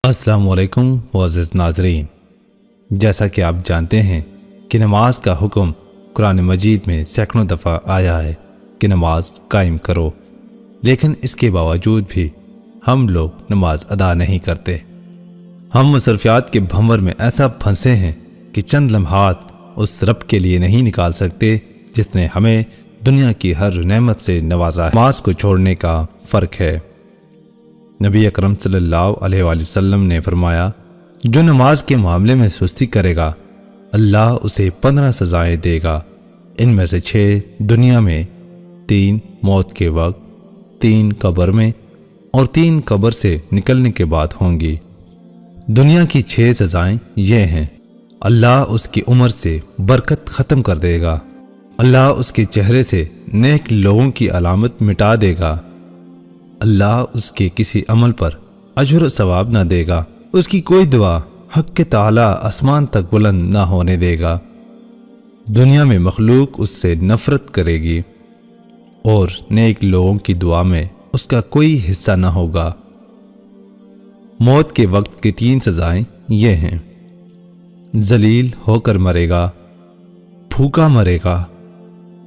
अस्सलाम वालेकुम मुअज़्ज़िज़ नाज़रीन, जैसा कि आप जानते हैं कि नमाज का हुक्म कुरान मजीद में सैकड़ों दफ़ा आया है कि नमाज कायम करो, लेकिन इसके बावजूद भी हम लोग नमाज अदा नहीं करते। हम मसरफ़ियात के भंवर में ऐसा फंसे हैं कि चंद लम्हात उस रब के लिए नहीं निकाल सकते जिसने हमें दुनिया की हर नेमत से नवाजा है। नमाज को छोड़ने का फ़र्क है। नबी अकरम सल्लल्लाहु अलैहि वसल्लम ने फरमाया, जो नमाज के मामले में सुस्ती करेगा अल्लाह उसे 15 सजाएं देगा। इनमें से 6 दुनिया में, 3 मौत के वक्त, 3 कब्र में और 3 कब्र से निकलने के बाद होंगी। दुनिया की 6 सजाएं ये हैं: अल्लाह उसकी उम्र से बरकत ख़त्म कर देगा, अल्लाह उसके चेहरे से नेक लोगों की अलामत मिटा देगा, अल्लाह उसके किसी अमल पर अजर सवाब न देगा, उसकी कोई दुआ हक के ताला आसमान तक बुलंद न होने देगा, दुनिया में मखलूक उससे नफरत करेगी और नेक लोगों की दुआ में उसका कोई हिस्सा न होगा। मौत के वक्त की 3 सजाएं ये हैं: जलील होकर मरेगा, भूखा मरेगा,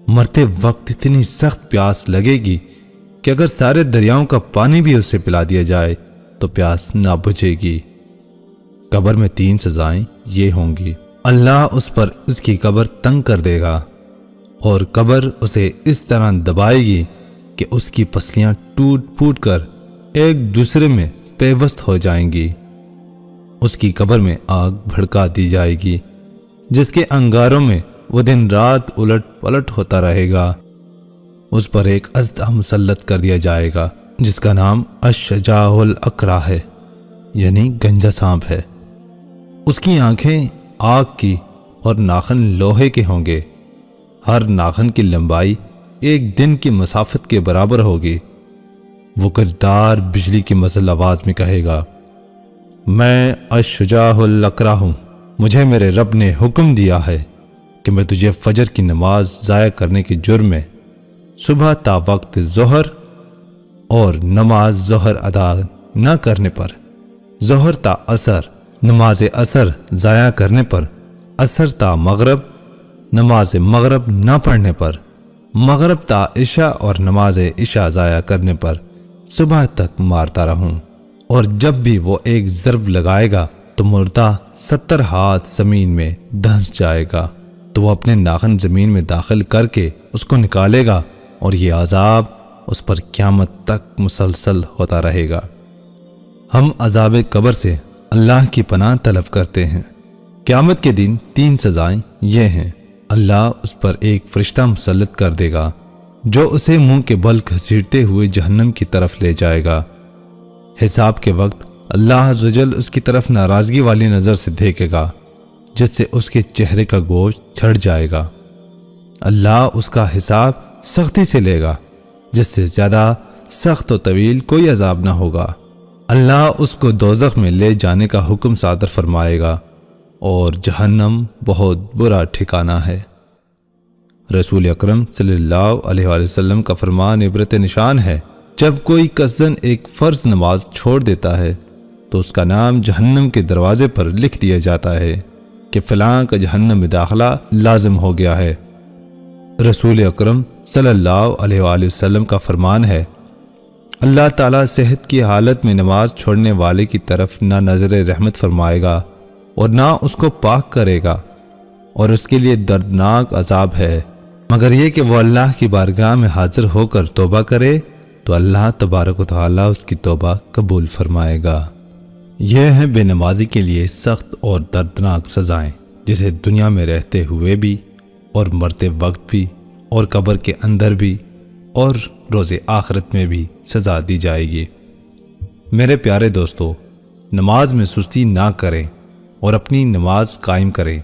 मरते वक्त इतनी सख्त प्यास लगेगी कि अगर सारे दरियाओं का पानी भी उसे पिला दिया जाए तो प्यास ना बुझेगी। कब्र में 3 सजाएं ये होंगी: अल्लाह उस पर उसकी कब्र तंग कर देगा और कब्र उसे इस तरह दबाएगी कि उसकी पसलियां टूट फूट कर एक दूसरे में पेवस्त हो जाएंगी। उसकी कब्र में आग भड़का दी जाएगी जिसके अंगारों में वो दिन रात उलट पलट होता रहेगा। उस पर एक अज़दा मुसल्लत कर दिया जाएगा जिसका नाम अश-शजाउल अक़रा है, यानी गंजा सांप है। उसकी आंखें आग की और नाखन लोहे के होंगे। हर नाखन की लंबाई एक दिन की मसाफत के बराबर होगी। वो किरदार बिजली की मसल आवाज़ में कहेगा, मैं अश-शजाउल अक़रा हूँ, मुझे मेरे रब ने हुक्म दिया है कि मैं तुझे फजर की नमाज ज़ाया करने के जुर्म में सुबह ता वक्त ज़ोहर और नमाज ज़ोहर अदा न करने पर, ज़ोहर ता असर, नमाज असर ज़ाया करने पर, असर ता मगरब, नमाज मगरब न पढ़ने पर, मगरब ता इशा और नमाज इशा ज़ाया करने पर सुबह तक मारता रहूं। और जब भी वो एक ज़रब लगाएगा तो मुर्दा 70 हाथ ज़मीन में धंस जाएगा, तो वो अपने नाखन ज़मीन में दाखिल करके उसको निकालेगा और ये अजाब उस पर क़यामत तक मुसलसल होता रहेगा। हम अजाब कब्र से अल्लाह की पनाह तलब करते हैं। क़यामत के दिन 3 सजाएं ये हैं: अल्लाह उस पर एक फरिश्ता मुसल्लत कर देगा जो उसे मुंह के बल घसीटते हुए जहन्नम की तरफ ले जाएगा। हिसाब के वक्त अल्लाह अज़्ज़वजल उसकी तरफ नाराज़गी वाली नज़र से देखेगा जिससे उसके चेहरे का गोश्त झड़ जाएगा। अल्लाह उसका हिसाब सख्ती से लेगा जिससे ज़्यादा सख्त और तवील कोई अजाब ना होगा। अल्लाह उसको दोज़ख में ले जाने का हुक्म सादर फरमाएगा और जहन्नम बहुत बुरा ठिकाना है। रसूल अकरम सल्लल्लाहु अलैहि वसल्लम का फरमान इबरत निशान है, जब कोई कसदन एक फ़र्ज नमाज छोड़ देता है तो उसका नाम जहन्नम के दरवाजे पर लिख दिया जाता है कि फ़लाँ का जहन्नम में दाखिला लाजिम हो गया है। रसूल अकरम सल्लल्लाहु अलैहि वसल्लम का फरमान है, अल्लाह ताला सेहत की हालत में नमाज छोड़ने वाले की तरफ ना नज़र रहमत फरमाएगा और ना उसको पाक करेगा और उसके लिए दर्दनाक अजाब है, मगर यह कि वह अल्लाह की बारगाह में हाजिर होकर तौबा करे तो अल्लाह तबारक व तआला उसकी तौबा कबूल फरमाएगा। यह है बेनमाजी के लिए सख्त और दर्दनाक सजाएं जिसे दुनिया में रहते हुए भी और मरते वक्त भी और कब्र के अंदर भी और रोज़े आखिरत में भी सज़ा दी जाएगी। मेरे प्यारे दोस्तों, नमाज में सुस्ती ना करें और अपनी नमाज कायम करें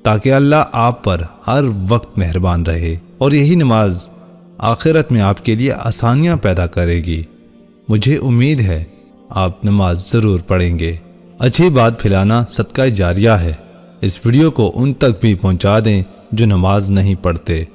ताकि अल्लाह आप पर हर वक्त मेहरबान रहे और यही नमाज आखिरत में आपके लिए आसानियाँ पैदा करेगी। मुझे उम्मीद है आप नमाज ज़रूर पढ़ेंगे। अच्छी बात फैलाना सदका जारिया है। इस वीडियो को उन तक भी पहुँचा दें जो नमाज नहीं पढ़ते।